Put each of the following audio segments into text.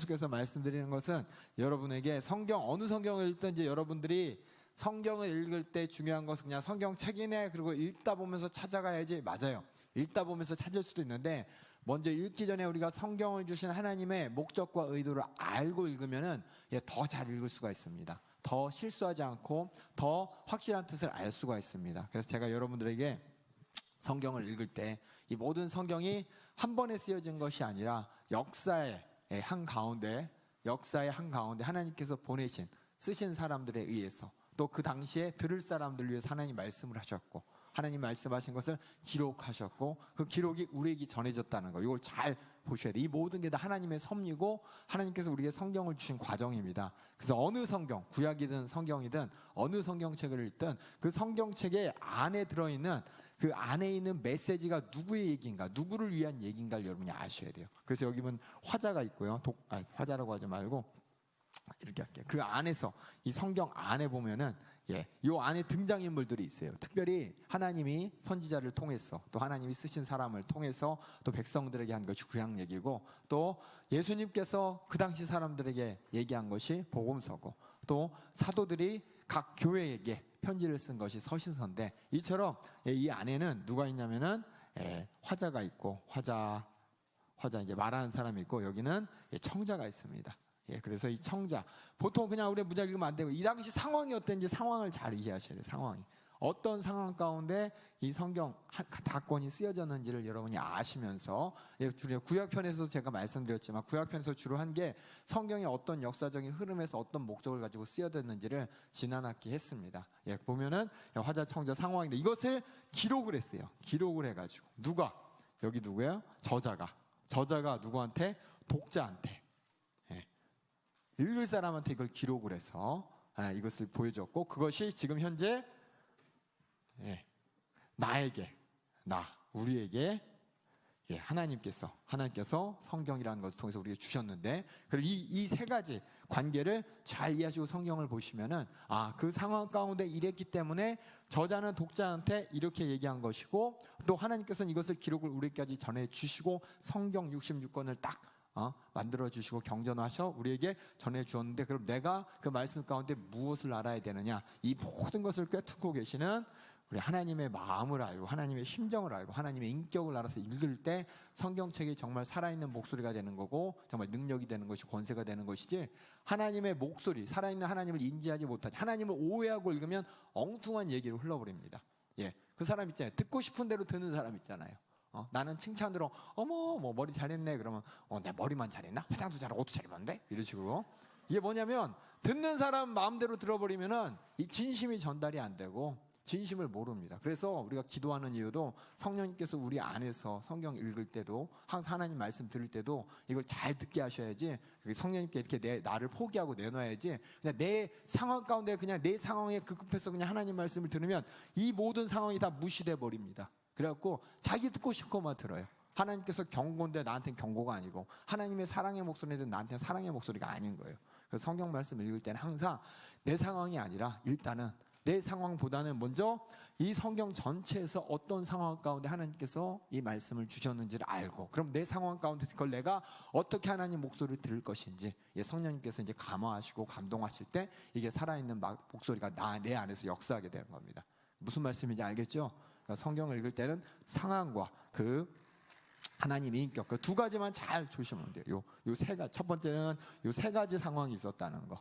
계속해서 말씀드리는 것은 여러분에게 어느 성경을 읽든지 여러분들이 성경을 읽을 때 중요한 것은 그냥 성경 책이네 그리고 읽다 보면서 찾아가야지. 맞아요. 읽다 보면서 찾을 수도 있는데 먼저 읽기 전에 우리가 성경을 주신 하나님의 목적과 의도를 알고 읽으면은 더 잘 읽을 수가 있습니다. 더 실수하지 않고 더 확실한 뜻을 알 수가 있습니다. 그래서 제가 여러분들에게 성경을 읽을 때 이 모든 성경이 한 번에 쓰여진 것이 아니라 역사의 한가운데 하나님께서 보내신 쓰신 사람들에 의해서 또 그 당시에 들을 사람들 위해서 하나님 말씀을 하셨고 하나님 말씀하신 것을 기록하셨고 그 기록이 우리에게 전해졌다는 거, 이걸 잘 보셔야 돼요. 이 모든 게 다 하나님의 섭리고 하나님께서 우리에게 성경을 주신 과정입니다. 그래서 어느 성경, 구약이든 성경이든 어느 성경책을 읽든 그 성경책의 안에 들어있는 그 안에 있는 메시지가 누구의 얘기인가, 누구를 위한 얘기인가를 여러분이 아셔야 돼요. 그래서 여기 보면 화자가 있고요. 화자라고 하지 말고 이렇게 할게요. 그 안에서 이 성경 안에 보면은 요 안에 등장인물들이 있어요. 특별히 하나님이 선지자를 통해서 또 하나님이 쓰신 사람을 통해서 또 백성들에게 한 것이 구약 얘기고 또 예수님께서 그 당시 사람들에게 얘기한 것이 복음서고 또 사도들이 각 교회에게 편지를 쓴 것이 서신서인데 이처럼 이 안에는 누가 있냐면은 화자가 있고 화자 이제 말하는 사람이 있고 여기는 청자가 있습니다. 그래서 이 청자, 보통 그냥 우리 문장 읽으면 안 되고 이 당시 상황이 어땠는지 상황을 잘 이해하셔야 돼요. 상황이 어떤 상황 가운데 이 성경 다권이 쓰여졌는지를 여러분이 아시면서 구약편에서도 제가 말씀드렸지만 구약편에서 주로 한 게 성경의 어떤 역사적인 흐름에서 어떤 목적을 가지고 쓰여졌는지를 지난 학기 했습니다. 보면은 화자 청자 상황인데 이것을 기록을 했어요. 기록을 해가지고 여기 누구예요? 저자가 누구한테? 독자한테, 읽을 사람한테 이걸 기록을 해서 이것을 보여줬고 그것이 지금 현재 우리에게 하나님께서 성경이라는 것을 통해서 우리에게 주셨는데 그리고 이 세 가지 관계를 잘 이해하시고 성경을 보시면은 그 상황 가운데 이랬기 때문에 저자는 독자한테 이렇게 얘기한 것이고 또 하나님께서는 이것을 기록을 우리까지 전해 주시고 성경 66권을 딱 만들어 주시고 경전하셔 우리에게 전해 주었는데 그럼 내가 그 말씀 가운데 무엇을 알아야 되느냐? 이 모든 것을 꿰뚫고 계시는 우리 하나님의 마음을 알고 하나님의 심정을 알고 하나님의 인격을 알아서 읽을 때 성경책이 정말 살아있는 목소리가 되는 거고 정말 능력이 되는 것이 권세가 되는 것이지 하나님의 목소리, 살아있는 하나님을 인지하지 못하지 하나님을 오해하고 읽으면 엉뚱한 얘기로 흘러버립니다. 그 사람 있잖아요. 듣고 싶은 대로 듣는 사람 있잖아요. 나는 칭찬으로 어머 머리 잘했네 그러면 내 머리만 잘했나? 화장도 잘하고 옷도 잘 입었는데? 이런 식으로 이게 뭐냐면 듣는 사람 마음대로 들어버리면은 이 진심이 전달이 안 되고 진심을 모릅니다. 그래서 우리가 기도하는 이유도 성령님께서 우리 안에서 성경 읽을 때도 항상 하나님 말씀 들을 때도 이걸 잘 듣게 하셔야지 성령님께 이렇게 나를 포기하고 내놔야지 그냥 내 상황 가운데 그냥 내 상황에 급급해서 그냥 하나님 말씀을 들으면 이 모든 상황이 다 무시돼 버립니다. 그래갖고 자기 듣고 싶은 것만 들어요. 하나님께서 경고인데 나한테는 경고가 아니고 하나님의 사랑의 목소리인데 나한테는 사랑의 목소리가 아닌 거예요. 그래서 성경 말씀 읽을 때는 항상 내 상황이 아니라 일단은 내 상황보다는 먼저 이 성경 전체에서 어떤 상황 가운데 하나님께서 이 말씀을 주셨는지를 알고 그럼 내 상황 가운데 그걸 내가 어떻게 하나님 목소리를 들을 것인지 성령님께서 이제 감화하시고 감동하실 때 이게 살아있는 목소리가 내 안에서 역사하게 되는 겁니다. 무슨 말씀인지 알겠죠? 그러니까 성경을 읽을 때는 상황과 그 하나님의 인격 그 두 가지만 잘 조심하면 돼요. 요 세 가지. 첫 번째는 요 세 가지 상황이 있었다는 거.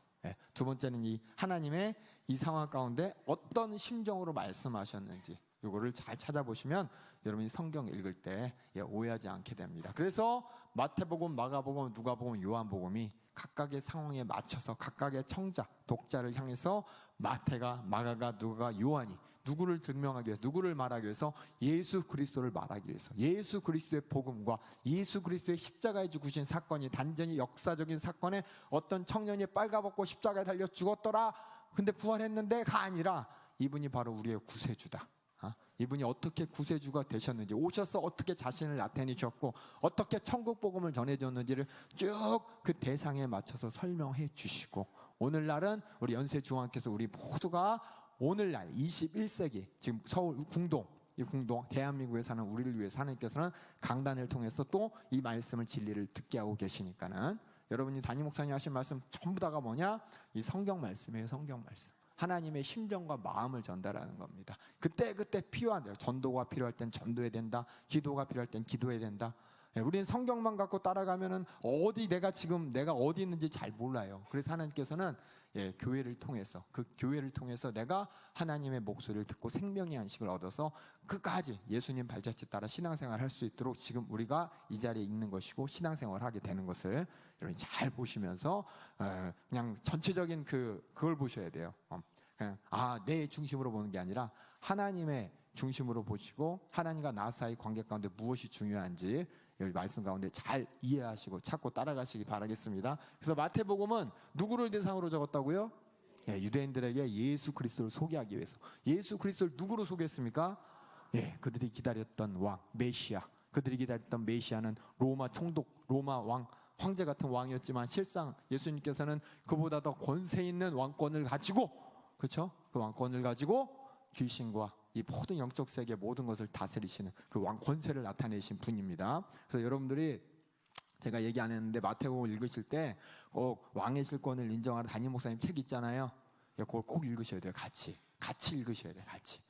두 번째는 이 하나님의 이 상황 가운데 어떤 심정으로 말씀하셨는지 요거를 잘 찾아보시면 여러분이 성경 읽을 때 오해하지 않게 됩니다. 그래서 마태복음, 마가복음, 누가복음, 요한복음이 각각의 상황에 맞춰서 각각의 청자, 독자를 향해서 마태가, 마가가, 누가가, 요한이 누구를 증명하기 위해서, 누구를 말하기 위해서 예수 그리스도를 말하기 위해서 예수 그리스도의 복음과 예수 그리스도의 십자가에 죽으신 사건이 단전히 역사적인 사건에 어떤 청년이 빨가벗고 십자가에 달려 죽었더라 근데 부활했는데가 아니라 이분이 바로 우리의 구세주다. 이분이 어떻게 구세주가 되셨는지 오셔서 어떻게 자신을 나타내셨고 어떻게 천국 복음을 전해줬는지를 쭉 그 대상에 맞춰서 설명해 주시고 오늘날은 우리 연세중앙께서 우리 모두가 오늘날 21세기 지금 서울 궁동 대한민국에 사는 우리를 위해서 하나님께서는 강단을 통해서 또 이 말씀을 진리를 듣게 하고 계시니까는 여러분이 담임 목사님 하신 말씀 전부 다가 뭐냐? 이 성경 말씀이에요. 성경 말씀. 하나님의 심정과 마음을 전달하는 겁니다. 그때 필요한 대로, 전도가 필요할 땐 전도해야 된다. 기도가 필요할 땐 기도해야 된다. 우리는 성경만 갖고 따라가면은 내가 어디 있는지 잘 몰라요. 그래서 하나님께서는 교회를 통해서, 그 교회를 통해서 내가 하나님의 목소리를 듣고 생명의 안식을 얻어서 끝까지 예수님 발자취 따라 신앙생활을 할 수 있도록 지금 우리가 이 자리에 있는 것이고 신앙생활을 하게 되는 것을 여러분이 잘 보시면서 그냥 전체적인 그걸 보셔야 돼요. 그냥 내 중심으로 보는 게 아니라 하나님의 중심으로 보시고 하나님과 나 사이 관계 가운데 무엇이 중요한지 여기 말씀 가운데 잘 이해하시고 찾고 따라가시기 바라겠습니다. 그래서 마태복음은 누구를 대상으로 적었다고요? 유대인들에게 예수 그리스도를 소개하기 위해서. 예수 그리스도를 누구로 소개했습니까? 그들이 기다렸던 왕 메시아. 그들이 기다렸던 메시아는 로마 총독, 로마 왕, 황제 같은 왕이었지만 실상 예수님께서는 그보다 더 권세 있는 왕권을 가지고, 그렇죠? 그 왕권을 가지고 귀신과 이 모든 영적 세계 모든 것을 다스리시는 그 왕 권세를 나타내신 분입니다. 그래서 여러분들이 제가 얘기 안 했는데 마태복음 읽으실 때 꼭 왕의 실권을 인정하는 담임 목사님 책 있잖아요. 그걸 꼭 읽으셔야 돼요. 같이 읽으셔야 돼요. 같이.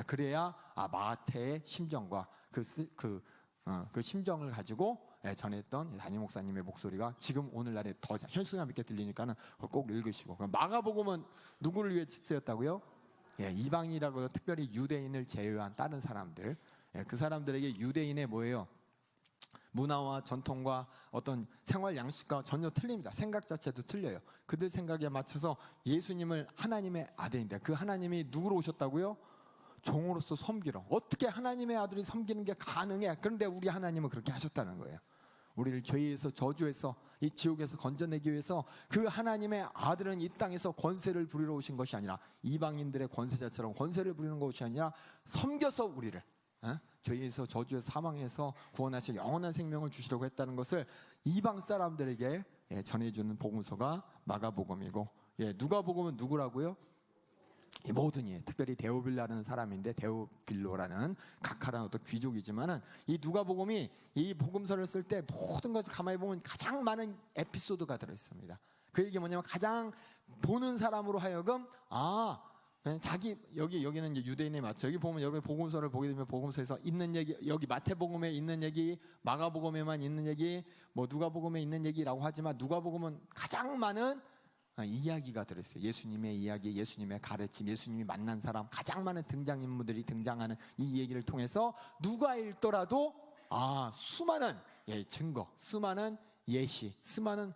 그래야 마태의 심정과 그 심정을 가지고 전했던 담임 목사님의 목소리가 지금 오늘날에 더 현실감 있게 들리니까는 그걸 꼭 읽으시고. 마가복음은 누구를 위해 쓰였다고요? 이방인이라고 특별히 유대인을 제외한 다른 사람들, 그 사람들에게 유대인의 뭐예요? 문화와 전통과 어떤 생활 양식과 전혀 틀립니다. 생각 자체도 틀려요. 그들 생각에 맞춰서 예수님을 하나님의 아들인데 그 하나님이 누구로 오셨다고요? 종으로서 섬기러. 어떻게 하나님의 아들이 섬기는 게 가능해? 그런데 우리 하나님은 그렇게 하셨다는 거예요. 우리를 죄에서 저주에서 이 지옥에서 건져내기 위해서 그 하나님의 아들은 이 땅에서 권세를 부리러 오신 것이 아니라 이방인들의 권세자처럼 권세를 부리는 것이 아니라 섬겨서 우리를 죄에서 저주에서 사망해서 구원하실 영원한 생명을 주시려고 했다는 것을 이방 사람들에게 전해주는 복음서가 마가복음이고, 누가복음은 누구라고요? 이 모든 특별히 데오빌라라는 사람인데, 데오빌로라는 각하라는 어떤 귀족이지만은 이 누가복음이 이 복음서를 쓸 때 모든 것을 가만히 보면 가장 많은 에피소드가 들어 있습니다. 그 얘기 뭐냐면 가장 보는 사람으로 하여금 그냥 여기는 이제 유대인에 맞죠. 여기 보면 여러분 복음서를 보게 되면 복음서에서 있는 얘기, 여기 마태복음에 있는 얘기, 마가복음에만 있는 얘기, 뭐 누가복음에 있는 얘기라고 하지만 누가복음은 가장 많은 이야기가 들어있어요. 예수님의 이야기, 예수님의 가르침, 예수님이 만난 사람, 가장 많은 등장인물들이 등장하는 이 얘기를 통해서 누가 읽더라도 수많은 증거, 수많은 예시, 수많은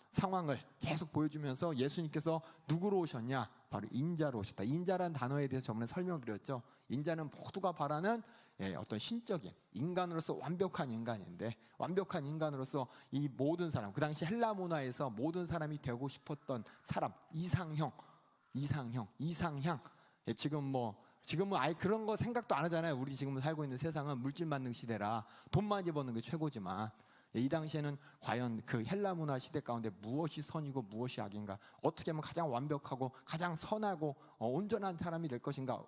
상황을 계속 보여주면서 예수님께서 누구로 오셨냐? 바로 인자로 오셨다. 인자라는 단어에 대해서 저번에 설명드렸죠. 인자는 모두가 바라는 어떤 신적인 인간으로서 완벽한 인간인데, 완벽한 인간으로서 이 모든 사람, 그 당시 헬라 문화에서 모든 사람이 되고 싶었던 사람, 이상향. 지금은 아예 그런 거 생각도 안 하잖아요. 우리 지금 살고 있는 세상은 물질 만능 시대라 돈 많이 버는 게 최고지만, 이 당시에는 과연 그 헬라 문화 시대 가운데 무엇이 선이고 무엇이 악인가, 어떻게 하면 가장 완벽하고 가장 선하고 온전한 사람이 될 것인가,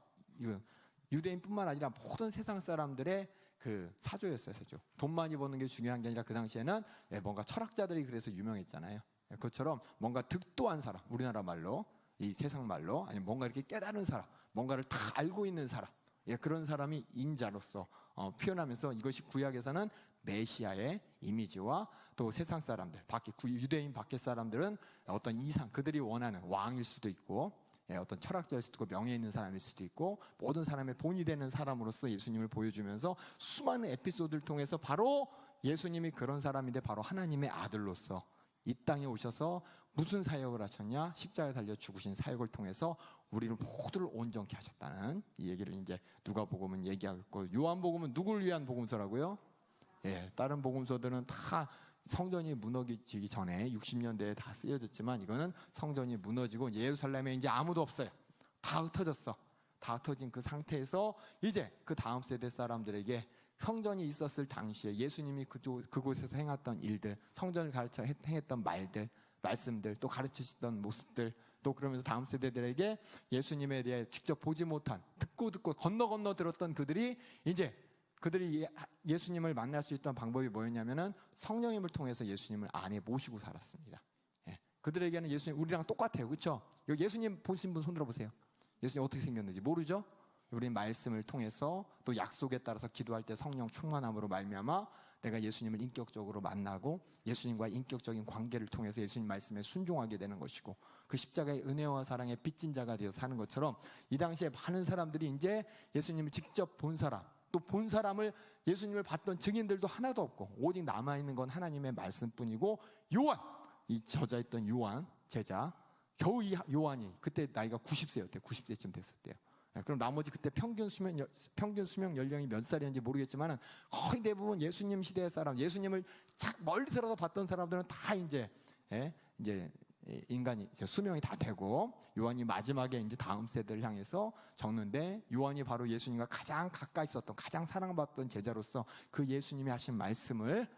유대인뿐만 아니라 모든 세상 사람들의 그 사조였어요. 사조. 돈 많이 버는 게 중요한 게 아니라 그 당시에는 뭔가 철학자들이 그래서 유명했잖아요. 그것처럼 뭔가 득도한 사람, 우리나라 말로, 이 세상 말로, 아니면 뭔가 이렇게 깨달은 사람, 뭔가를 다 알고 있는 사람, 그런 사람이 인자로서 표현하면서 이것이 구약에서는 메시아의 이미지와 또 세상 사람들, 유대인 밖의 사람들은 어떤 이상, 그들이 원하는 왕일 수도 있고, 어떤 철학자일 수도 있고, 명예 있는 사람일 수도 있고, 모든 사람의 본이 되는 사람으로서 예수님을 보여주면서 수많은 에피소드를 통해서 바로 예수님이 그런 사람인데 바로 하나님의 아들로서 이 땅에 오셔서 무슨 사역을 하셨냐? 십자가에 달려 죽으신 사역을 통해서 우리를 모두를 온전케 하셨다는 이 얘기를 이제 누가복음은 얘기하고 있고, 요한복음은 누구를 위한 복음서라고요? 다른 복음서들은 다 성전이 무너지기 전에 60년대에 다 쓰여졌지만, 이거는 성전이 무너지고 예루살렘에 이제 아무도 없어요. 다 흩어졌어. 다 흩어진 그 상태에서 이제 그 다음 세대 사람들에게 성전이 있었을 당시에 예수님이 그곳에서 행했던 일들, 성전을 가르쳐 행했던 말들, 말씀들, 또 가르치셨던 모습들, 또 그러면서 다음 세대들에게 예수님에 대해 직접 보지 못한, 듣고 건너 들었던 그들이 이제 그들이 예수님을 만날 수 있던 방법이 뭐였냐면은 성령님을 통해서 예수님을 안에 모시고 살았습니다. 예. 그들에게는 예수님 우리랑 똑같아요, 그렇죠? 여기 예수님 보신 분 손 들어보세요. 예수님 어떻게 생겼는지 모르죠? 우리 말씀을 통해서 또 약속에 따라서 기도할 때 성령 충만함으로 말미암아 내가 예수님을 인격적으로 만나고 예수님과 인격적인 관계를 통해서 예수님 말씀에 순종하게 되는 것이고, 그 십자가의 은혜와 사랑의 빚진 자가 되어 사는 것처럼 이 당시에 많은 사람들이 이제 예수님을 직접 본 사람, 또 본 사람을 예수님을 봤던 증인들도 하나도 없고 오직 남아있는 건 하나님의 말씀뿐이고, 요한, 이 저자였던 요한 제자, 겨우 이 요한이 그때 나이가 90세였대요. 90세쯤 됐었대요. 그럼 나머지 그때 평균 수명 연령이 몇 살이었는지 모르겠지만은 거의 대부분 예수님 시대의 사람, 예수님을 착 멀리서라도 봤던 사람들은 다 이제 인간이 이제 수명이 다 되고, 요한이 마지막에 이제 다음 세대를 향해서 적는데, 요한이 바로 예수님과 가장 가까이 있었던, 가장 사랑받던 제자로서 그 예수님이 하신 말씀을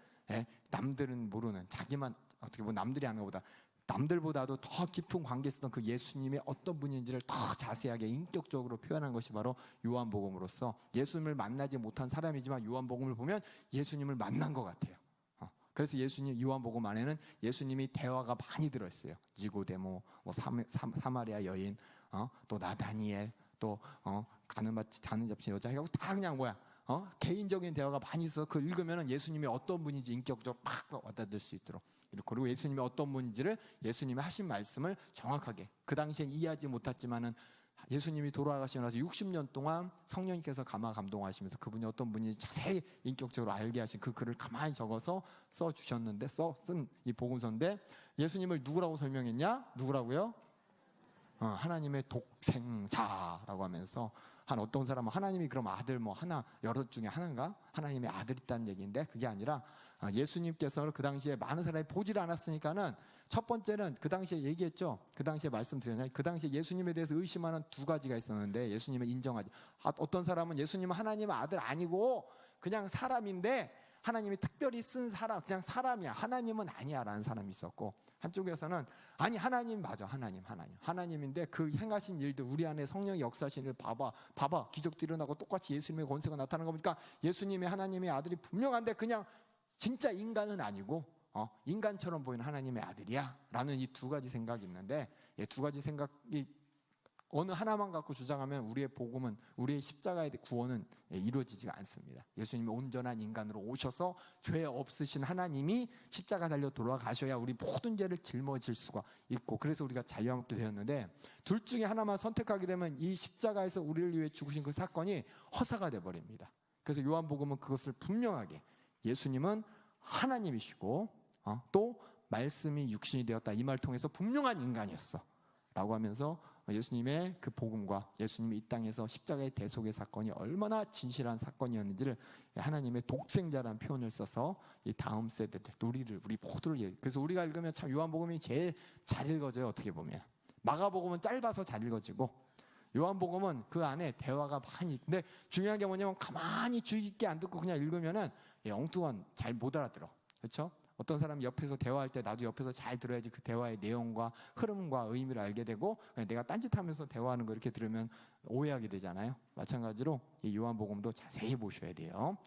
남들은 모르는, 자기만 어떻게 보면 남들이 아는 것보다 남들보다도 더 깊은 관계에 있었던 그 예수님이 어떤 분인지를 더 자세하게 인격적으로 표현한 것이 바로 요한복음으로서, 예수님을 만나지 못한 사람이지만 요한복음을 보면 예수님을 만난 것 같아요. 그래서 예수님 요한복음 안에는 예수님이 대화가 많이 들어있어요. 니고데모, 사마리아 여인, 또 나다니엘, 또 가는 잡신 여자 해가지고 다 그냥 개인적인 대화가 많이 있어서 그 읽으면 예수님이 어떤 분인지 인격적으로 팍 와닿을 수 있도록, 그리고 예수님이 어떤 분인지를, 예수님이 하신 말씀을 정확하게 그 당시에 이해하지 못했지만은 예수님이 돌아가시고 나서 60년 동안 성령님께서 감동하시면서 그분이 어떤 분인지 자세히 인격적으로 알게 하신 그 글을 가만히 적어서 써주셨는데, 쓴 이 복음서인데, 예수님을 누구라고 설명했냐? 누구라고요? 하나님의 독생자라고 하면서, 한 어떤 사람은 하나님이 그럼 아들 하나 여럿 중에 하나인가? 하나님의 아들이 있다는 얘기인데, 그게 아니라 예수님께서 그 당시에 많은 사람이 보질 않았으니까는, 첫 번째는 그 당시에 얘기했죠. 그 당시에 말씀드렸나요? 그 당시에 예수님에 대해서 의심하는 두 가지가 있었는데, 예수님을 인정하지. 어떤 사람은 예수님은 하나님의 아들 아니고 그냥 사람인데, 하나님이 특별히 쓴 사람, 그냥 사람이야, 하나님은 아니야 라는 사람이 있었고, 한쪽에서는 아니 하나님 맞아, 하나님인데 그 행하신 일들, 우리 안에 성령의 역사하신 일을 봐봐 기적도 일어나고 똑같이 예수님의 권세가 나타나는 거니까 예수님의 하나님의 아들이 분명한데 그냥 진짜 인간은 아니고 인간처럼 보이는 하나님의 아들이야 라는 이 두 가지 생각이 있는데, 이 두 가지 생각이 어느 하나만 갖고 주장하면 우리의 복음은, 우리의 십자가의 구원은 이루어지지가 않습니다. 예수님이 온전한 인간으로 오셔서 죄 없으신 하나님이 십자가 달려 돌아가셔야 우리 모든 죄를 짊어질 수가 있고, 그래서 우리가 자유함께 되었는데, 둘 중에 하나만 선택하게 되면 이 십자가에서 우리를 위해 죽으신 그 사건이 허사가 돼버립니다. 그래서 요한복음은 그것을 분명하게, 예수님은 하나님이시고 또 말씀이 육신이 되었다, 이 말 통해서 분명한 인간이었어 라고 하면서 예수님의 그 복음과 예수님이 이 땅에서 십자가의 대속의 사건이 얼마나 진실한 사건이었는지를 하나님의 독생자라는 표현을 써서 이 다음 세대들, 우리 모두를, 그래서 우리가 읽으면 참 요한복음이 제일 잘 읽어져요. 어떻게 보면 마가복음은 짧아서 잘 읽어지고, 요한복음은 그 안에 대화가 많이, 근데 중요한 게 뭐냐면 가만히 주의 깊게 안 듣고 그냥 읽으면은 엉뚱한, 잘 못 알아들어. 그렇죠? 어떤 사람이 옆에서 대화할 때 나도 옆에서 잘 들어야지 그 대화의 내용과 흐름과 의미를 알게 되고, 그냥 내가 딴짓하면서 대화하는 거 이렇게 들으면 오해하게 되잖아요. 마찬가지로 이 요한복음도 자세히 보셔야 돼요.